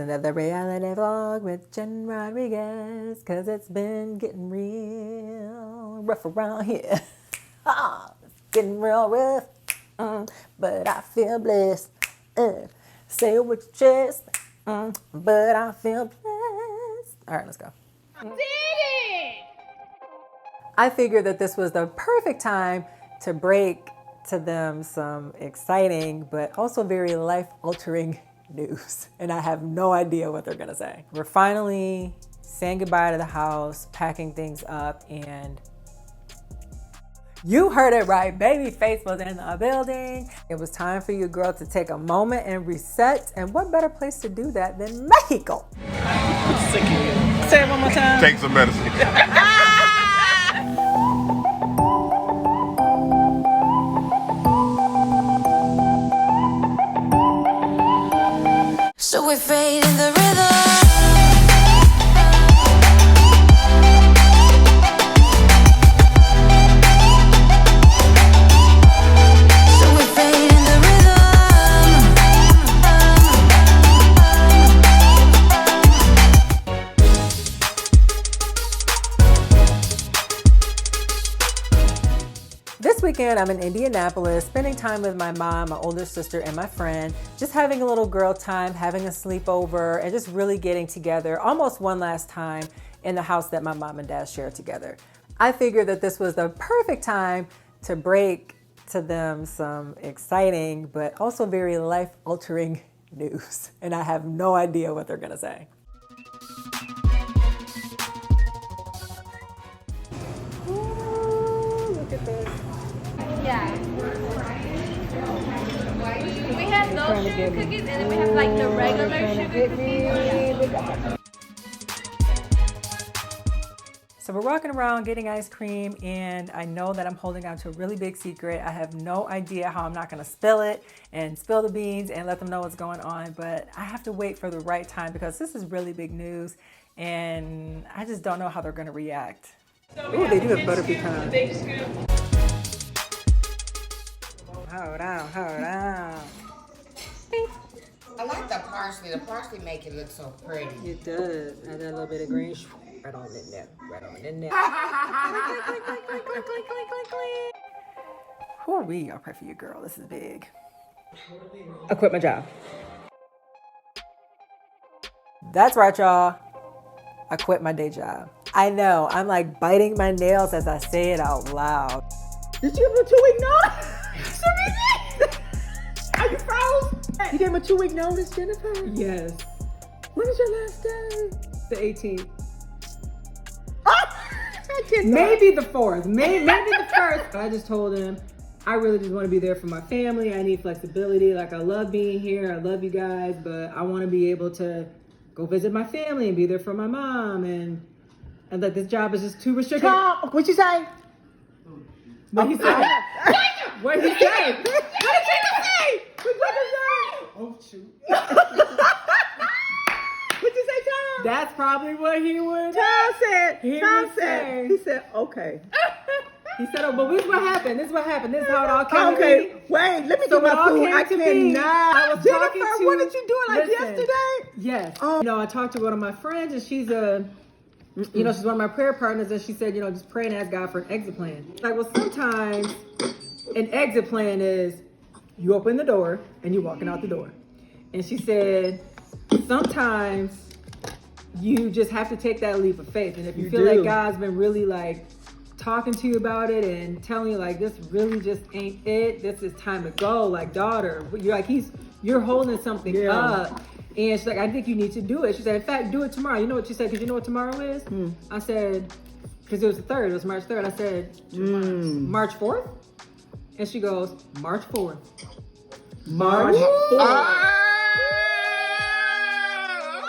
another reality vlog with Jen Rodriguez, cause it's been getting real rough around here. It's getting real rough, but I feel blessed. Say it with your chest, but I feel blessed. All right, let's go. Did it! I figured that this was the perfect time to break to them some exciting but also very life-altering news, and I have no idea what they're gonna say. We're finally saying goodbye to the house, packing things up, and you heard it right, Babyface was in the building. It was time for your girl to take a moment and reset, and what better place to do that than Mexico? I'm sick of you. Say it one more time. Take some medicine. So we fade in the rhythm. So we fade in the rhythm. This weekend, I'm in Indianapolis, spending time with my mom, my older sister, and my friend, just having a little girl time, having a sleepover, and just really getting together almost one last time in the house that my mom and dad share together. I figured that this was the perfect time to break to them some exciting but also very life-altering news, and I have no idea what they're gonna say. Ooh, look at this. Yeah. We have those sugar cookies and then we have like the regular sugar cookies. So we're walking around getting ice cream, and I know that I'm holding on to a really big secret. I have no idea how I'm not gonna spill it and spill the beans and let them know what's going on, but I have to wait for the right time because this is really big news and I just don't know how they're gonna react. Ooh, they do have butter pecan. Hold on, hold on. I like the parsley. The parsley make it look so pretty. It does. Add that little bit of green right on in there. Right on in there. Whoo-wee, I'll pray for you, girl. This is big. I quit my job. That's right, y'all. I quit my day job. I know, I'm like biting my nails as I say it out loud. Did you have a 2-week notice? Are you froze? You gave him a 2-week notice, Jennifer? Yes, When is your last day? the 18th. Maybe Maybe the 4th, maybe the 1st. I just told him, I really just want to be there for my family. I need flexibility. Like, I love being here. I love you guys, but I want to be able to go visit my family and be there for my mom. And that this job is just too restricted. Tom, what'd you say? What he said? What he said? What did you say? Oh, shoot. What'd you say, Tom? That's probably what he would. Tom said, say. he said, okay. He said, oh, but this is what happened. This is what happened. This is how it all came to Okay, be. wait, let me So get it my all food. came I to be. cannot. I was talking Jennifer, to- what did you do like Listen. yesterday? Yes. Oh. You know, I talked to one of my friends, and she's she's one of my prayer partners, and she said, just pray and ask God for an exit plan. Like, well, sometimes an exit plan is you open the door and you're walking out the door. And she said, sometimes you just have to take that leap of faith. And if you feel like God's been really like talking to you about it and telling you like, this really just ain't it, this is time to go, like, daughter, you're like, you're holding something up. And she's like, I think you need to do it. She said, in fact, do it tomorrow. You know what she said? Because you know what tomorrow is? I said, because it was the 3rd, it was March 3rd. I said, March 4th? And she goes, March 4th. March 4th.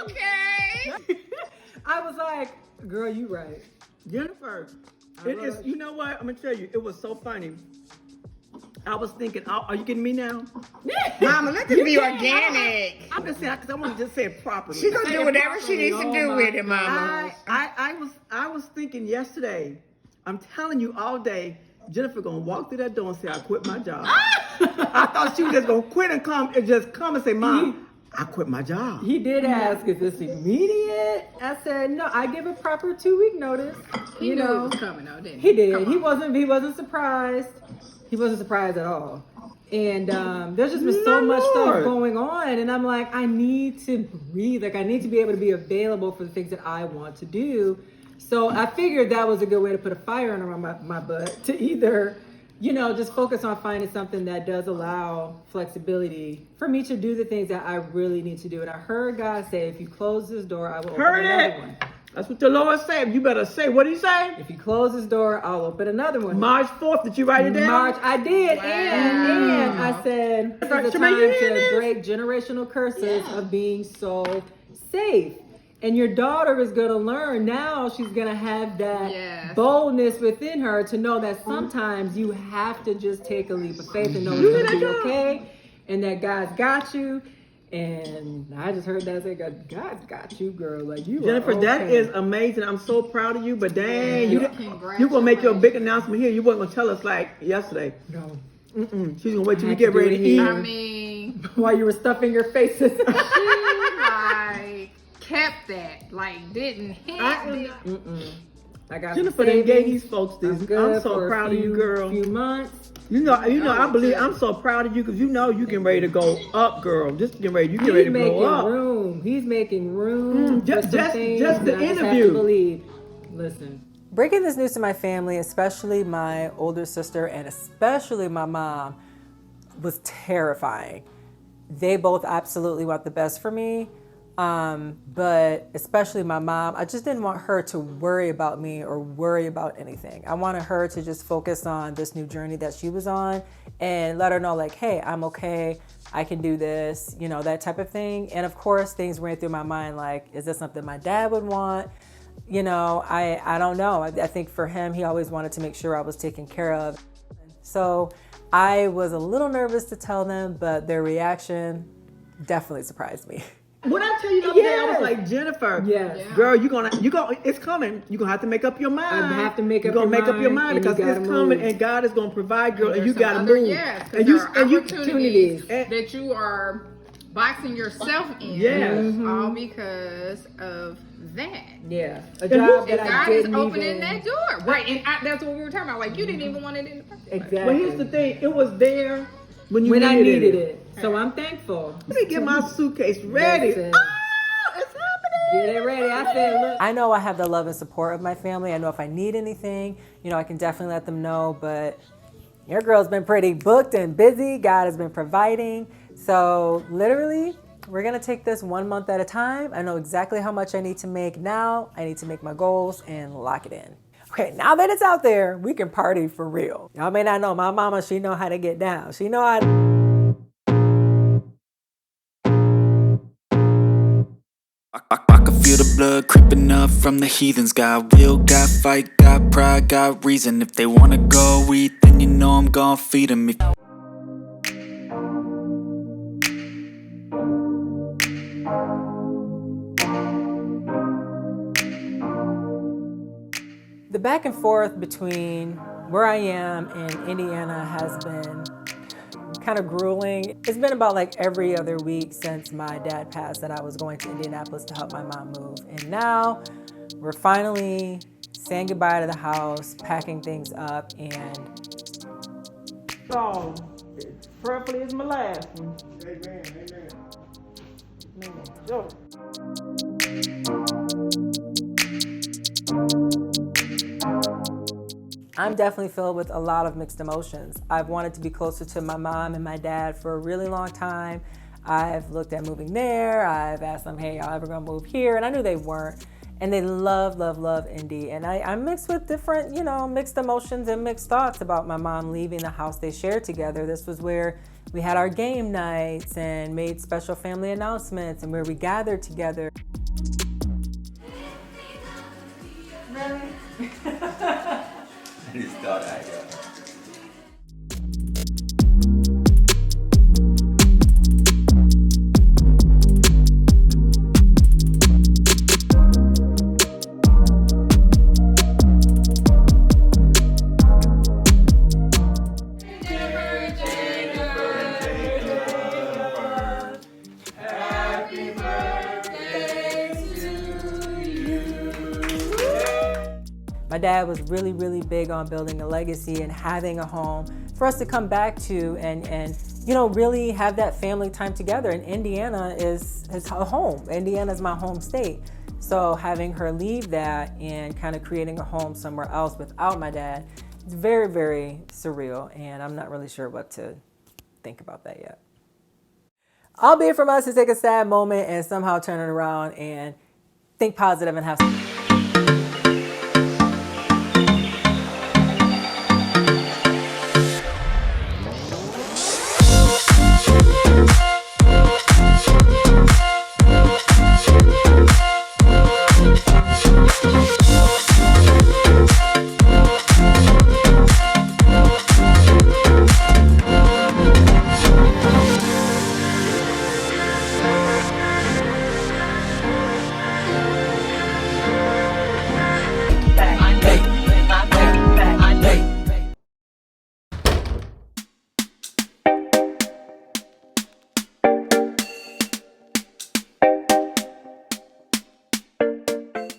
Okay. I was like, girl, you right. Jennifer, it is, you know what? I'm gonna tell you, it was so funny. I was thinking, are you getting me now? Mama, let this be organic. I'm just saying, because I want to just say it properly. She's gonna do whatever she needs to do with it, Mama. I was thinking yesterday, I'm telling you all day, Jennifer gonna walk through that door and say, I quit my job. I thought she was just gonna quit and come and say, Mom, I quit my job. He did ask, is this immediate? I said, no, I give a proper 2-week notice. He knew it was coming though, didn't he? He did. Come He on. wasn't surprised. He wasn't surprised at all. And there's just been so much stuff going on. And I'm like, I need to breathe. Like, I need to be able to be available for the things that I want to do. So I figured that was a good way to put a fire under my butt to either, you know, just focus on finding something that does allow flexibility for me to do the things that I really need to do. And I heard God say, if you close this door, I will open another one. That's what the Lord said. You better say. What did he say? If you close this door, I'll open another one. March 4th, did you write it down? March, I did. Wow. And I said, this is the Tremaine, time you hear to this? break generational curses of being so safe. And your daughter is going to learn now. She's going to have that boldness within her to know that sometimes you have to just take a leap of faith and know it's going to be okay and that God's got you. And I just heard that say, God's got you, girl. Like, you Jennifer, are okay. that is amazing. I'm so proud of you. But dang, you're going to Congratulations. make your big announcement here. You weren't going to tell us like yesterday. No. She's going to wait till we I had get to do ready it to eat. here. I mean, While you were stuffing your faces. she like kept that, like didn't hit it. I got Jennifer some done gave savings. these folks this. I'm good I'm so for proud a of you, girl. few months. You know, I believe I'm so proud of you because you know you getting ready to go up, girl. Just getting ready, you getting ready to blow up. Room. He's making room. Just for some things the that I just have to interview. believe. Listen. Breaking this news to my family, especially my older sister and especially my mom, was terrifying. They both absolutely want the best for me. But especially my mom, I just didn't want her to worry about me or worry about anything. I wanted her to just focus on this new journey that she was on and let her know like, hey, I'm okay. I can do this, you know, that type of thing. And of course, things ran through my mind like, is this something my dad would want? You know, I don't know. I think for him, he always wanted to make sure I was taken care of. So I was a little nervous to tell them, but their reaction definitely surprised me. What I tell you the other day, I was like, Jennifer, girl, it's coming. You're gonna have to make up your mind. I have to make up You're gonna your make up your mind mind, because and you it's gotta coming move. and God is gonna provide, girl, and you There's some gotta other- move. Yes, 'cause and there are you opportunities and- that you are boxing yourself in. Yes. All because of that. Yeah. A And job And that I God is didn't opening even... that door. Right. And that's what we were talking about. Like, you didn't even want it in the first place. Exactly. But here's the thing, it was there when you when I needed needed it. So I'm thankful. Let me get my suitcase ready. Listen. It's happening. Get it ready. I said, look. I know I have the love and support of my family. I know if I need anything, you know, I can definitely let them know. But your girl's been pretty booked and busy. God has been providing. So literally, we're going to take this 1 month at a time. I know exactly how much I need to make now. I need to make my goals and lock it in. Okay, now that it's out there, we can party for real. Y'all may not know, my mama, she know how to get down. She know how to... I can feel the blood creeping up from the heathens. Got will, got fight, got pride, got reason. If they wanna go eat, then you know I'm gon' feed them. The back and forth between where I am and Indiana has been kind of grueling. It's been about like every other week since my dad passed that I was going to Indianapolis to help my mom move. And now we're finally saying goodbye to the house, packing things up, and So, prayerfully is my last one. Amen. So. I'm definitely filled with a lot of mixed emotions. I've wanted to be closer to my mom and my dad for a really long time. I've looked at moving there. I've asked them, hey, y'all ever gonna move here? And I knew they weren't. And they love, love, love Indy. And I'm mixed with different, you know, mixed emotions and mixed thoughts about my mom leaving the house they shared together. This was where we had our game nights and made special family announcements and where we gathered together. I just thought I got Happy My dad was really, really big on building a legacy and having a home for us to come back to and you know, really have that family time together. And Indiana is a home. Indiana is my home state. So having her leave that and kind of creating a home somewhere else without my dad, it's very, very surreal. And I'm not really sure what to think about that yet. Albeit from us to take a sad moment and somehow turn it around and think positive and have some.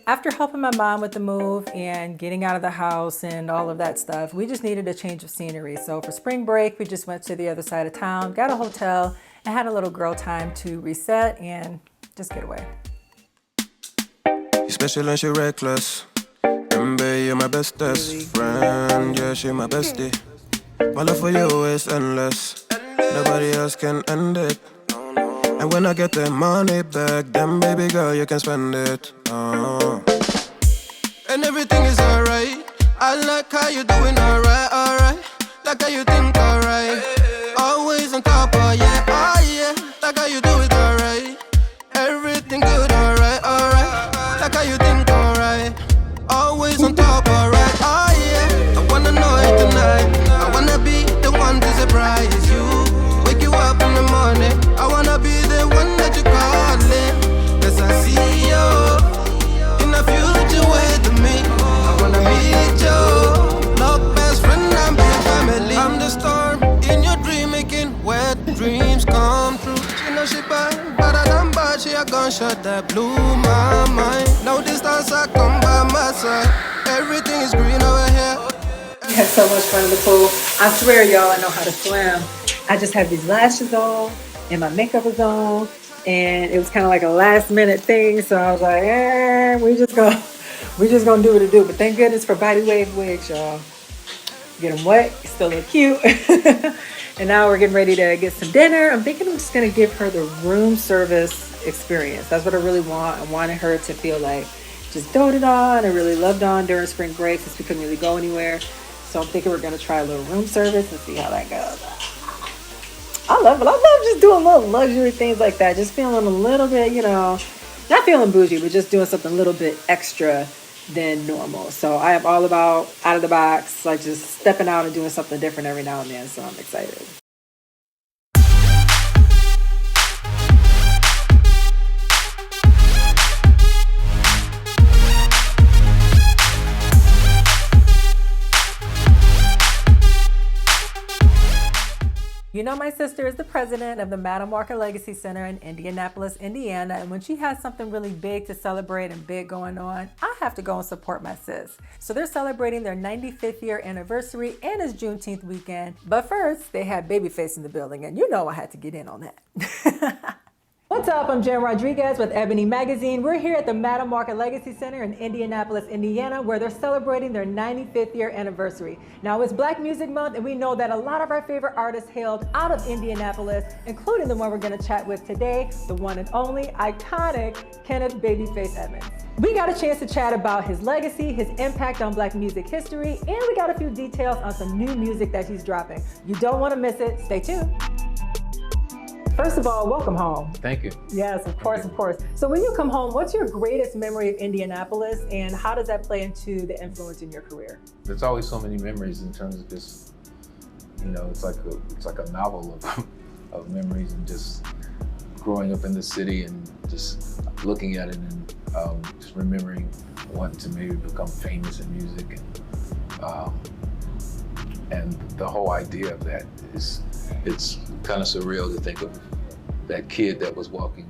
After helping my mom with the move and getting out of the house and all of that stuff, we just needed a change of scenery. So for spring break, we just went to the other side of town, got a hotel, and had a little girl time to reset and just get away. You're special and she reckless. Remember, you're my bestest friend. Yeah, she my bestie. My love for you is endless. Nobody else can end it. And when I get the money back, then baby girl, you can spend it. And everything is alright. I like how you doing alright, alright. Like how you think alright. Always on top, oh yeah, oh yeah. Like how you do it alright. Everything good, alright, alright. Like how you think alright. Always on top, alright, oh yeah. I wanna know it tonight. I wanna be the one to surprise you. Wake you up in the morning. I wanna be the one that you calling. Cause I see you in the future with me. I wanna meet you. Love best friend and be family. I'm the storm in your dream, making wet dreams come true. She know she bad, better than bad. She a gunshot that blew my mind. No distance, I come by my side. Everything is green over here. We had so much fun in the pool. I swear, y'all, I know how to swim. I just had these lashes on and my makeup was on, and it was kind of like a last minute thing. So I was like, we just gonna do what it do. But thank goodness for body wave wigs, y'all. Get them wet, still look cute. And now we're getting ready to get some dinner. I'm thinking I'm just gonna give her the room service experience. That's what I really want. I wanted her to feel like just doted on and really loved on during spring break since we couldn't really go anywhere. So I'm thinking we're gonna try a little room service and see how that goes. I love it. I love just doing little luxury things like that. Just feeling a little bit, you know, not feeling bougie, but just doing something a little bit extra than normal. So I am all about out of the box, like just stepping out and doing something different every now and then. So I'm excited. You know, my sister is the president of the Madam Walker Legacy Center in Indianapolis, Indiana, and when she has something really big to celebrate and big going on, I have to go and support my sis. So they're celebrating their 95th year anniversary and it's Juneteenth weekend. But first, they had Babyface in the building, and you know I had to get in on that. What's up? I'm Jen Rodriguez with Ebony Magazine. We're here at the Madam Walker Legacy Center in Indianapolis, Indiana, where they're celebrating their 95th year anniversary. Now, it's Black Music Month, and we know that a lot of our favorite artists hailed out of Indianapolis, including the one we're going to chat with today, the one and only iconic Kenneth Babyface Edmonds. We got a chance to chat about his legacy, his impact on Black music history, and we got a few details on some new music that he's dropping. You don't want to miss it. Stay tuned. First of all, welcome home. Thank you. Yes, of course, of course. So when you come home, what's your greatest memory of Indianapolis, and how does that play into the influence in your career? There's always so many memories in terms of just, you know, it's like a novel of memories, and just growing up in the city and just looking at it and just remembering wanting to maybe become famous in music, and the whole idea of that is, it's kind of surreal to think of that kid that was walking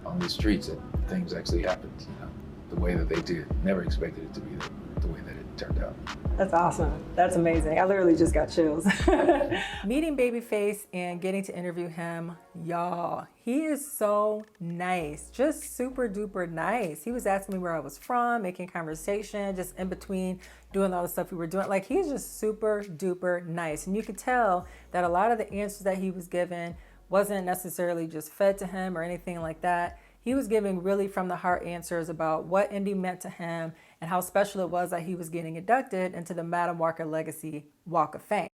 on the streets and things actually happened, you know, the way that they did. Never expected it to be the way that it turned out. That's awesome. That's amazing. I literally just got chills. Meeting Babyface and getting to interview him, y'all, he is so nice. Just super duper nice. He was asking me where I was from, making conversation, just in between doing all the stuff we were doing. Like, he's just super duper nice. And you could tell that a lot of the answers that he was given wasn't necessarily just fed to him or anything like that. He was giving really from the heart answers about what Indy meant to him and how special it was that he was getting inducted into the Madam Walker Legacy Walk of Fame.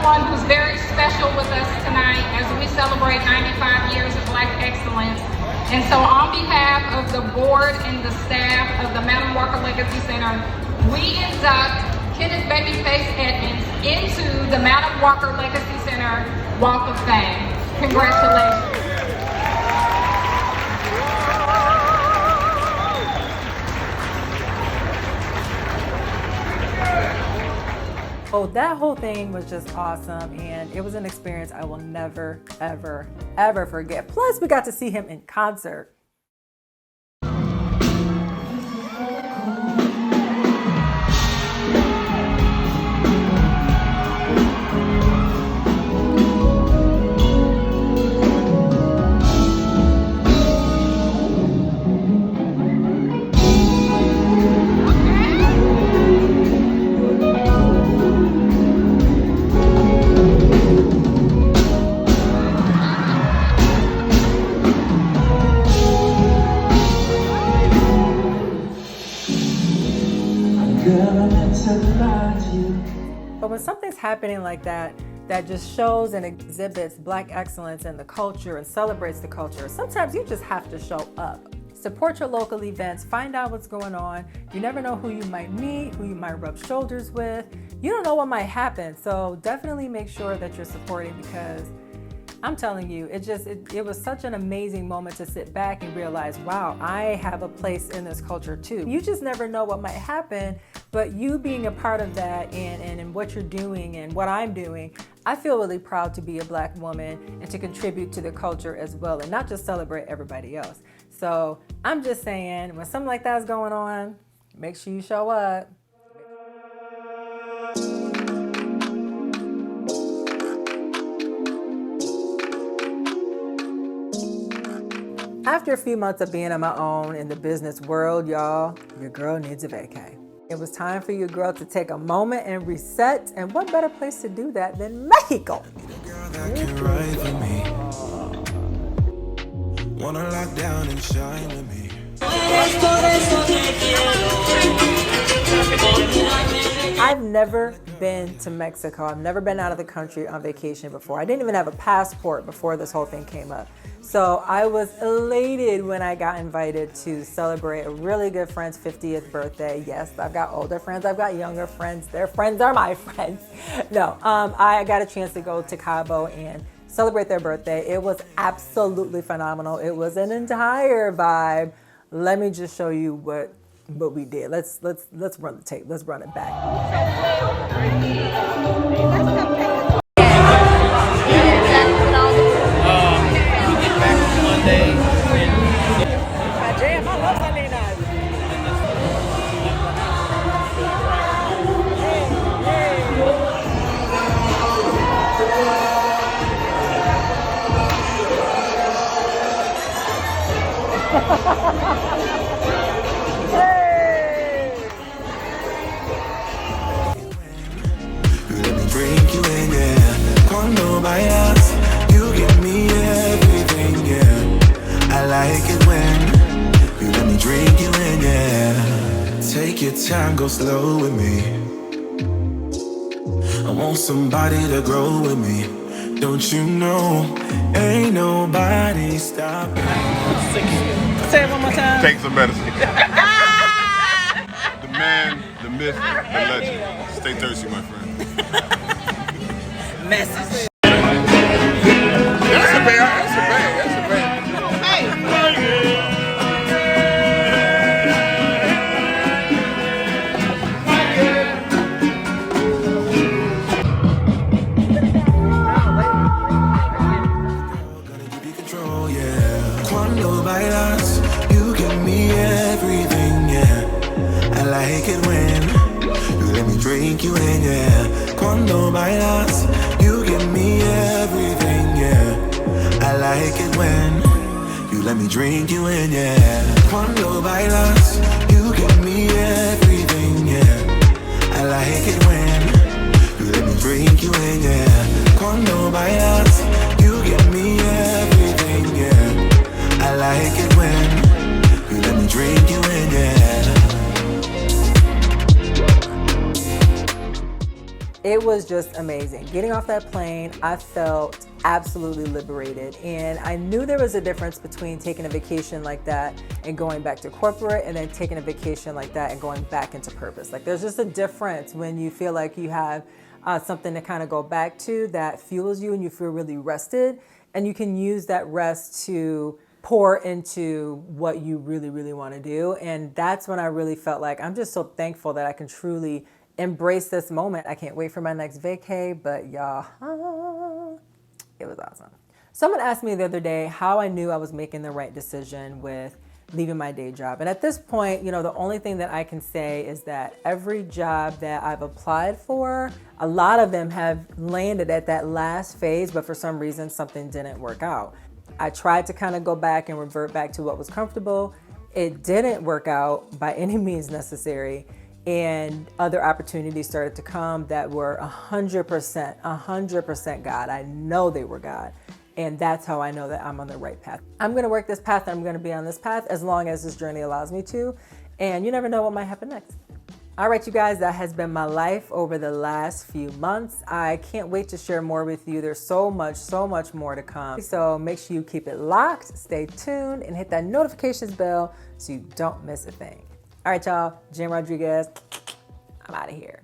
Who's very special with us tonight as we celebrate 95 years of Black excellence. And so on behalf of the board and the staff of the Madam Walker Legacy Center, we induct Kenneth Babyface Edmonds into the Madam Walker Legacy Center Walk of Fame. Congratulations. Oh, that whole thing was just awesome, and it was an experience I will never, ever, ever forget. Plus, we got to see him in concert. But when something's happening like that, that just shows and exhibits Black excellence in the culture and celebrates the culture, sometimes you just have to show up. Support your local events, find out what's going on. You never know who you might meet, who you might rub shoulders with. You don't know what might happen, so definitely make sure that you're supporting, because I'm telling you, it was such an amazing moment to sit back and realize, wow, I have a place in this culture too. You just never know what might happen, but you being a part of that and what you're doing and what I'm doing, I feel really proud to be a Black woman and to contribute to the culture as well, and not just celebrate everybody else. So I'm just saying, when something like that is going on, make sure you show up. After a few months of being on my own in the business world, y'all, your girl needs a vacay. It was time for your girl to take a moment and reset, and what better place to do that than Mexico? Wanna lock down and shine with me. I've never been to Mexico. I've never been out of the country on vacation before. I didn't even have a passport before this whole thing came up. So I was elated when I got invited to celebrate a really good friend's 50th birthday. Yes, I've got older friends, I've got younger friends. Their friends are my friends. No, I got a chance to go to Cabo and celebrate their birthday. It was absolutely phenomenal. It was an entire vibe. Let me just show you what we did. Let's run the tape. Let's run it back. Let me bring you in, yeah. Cuando vayas, you give me everything, yeah. I like it when you let me drink you in, yeah. Take your time, go slow with me. I want somebody to grow with me. Don't you know, ain't nobody stopping. Say it one more time. Take some medicine. The man, the myth, the legend. Stay thirsty, my friend. Message. That's a bad. Cuando bailas, you give me everything, yeah. I like it when you let me drink you in, yeah. Cuando bailas, you give me everything, yeah. I like it when you let me drink you in, yeah. Cuando bailas, you give me everything, yeah. I like it when you let me drink you in, yeah. Cuando bailas, you give me everything, yeah. I like it when you let me drink you in, yeah. It was just amazing. Getting off that plane, I felt absolutely liberated. And I knew there was a difference between taking a vacation like that and going back to corporate, and then taking a vacation like that and going back into purpose. Like, there's just a difference when you feel like you have something to kind of go back to that fuels you and you feel really rested, and you can use that rest to pour into what you really, really want to do. And that's when I really felt like I'm just so thankful that I can truly embrace this moment. I can't wait for my next vacay, but y'all, it was awesome. Someone asked me the other day how I knew I was making the right decision with leaving my day job. And at this point, you know, the only thing that I can say is that every job that I've applied for, a lot of them have landed at that last phase, but for some reason, something didn't work out. I tried to kind of go back and revert back to what was comfortable. It didn't work out by any means necessary. And other opportunities started to come that were 100% God. I know they were God. And that's how I know that I'm on the right path. I'm gonna work this path, and I'm gonna be on this path as long as this journey allows me to. And you never know what might happen next. All right, you guys, that has been my life over the last few months. I can't wait to share more with you. There's so much more to come. So make sure you keep it locked, stay tuned, and hit that notifications bell so you don't miss a thing. All right, y'all, Jen Rodriguez, I'm out of here.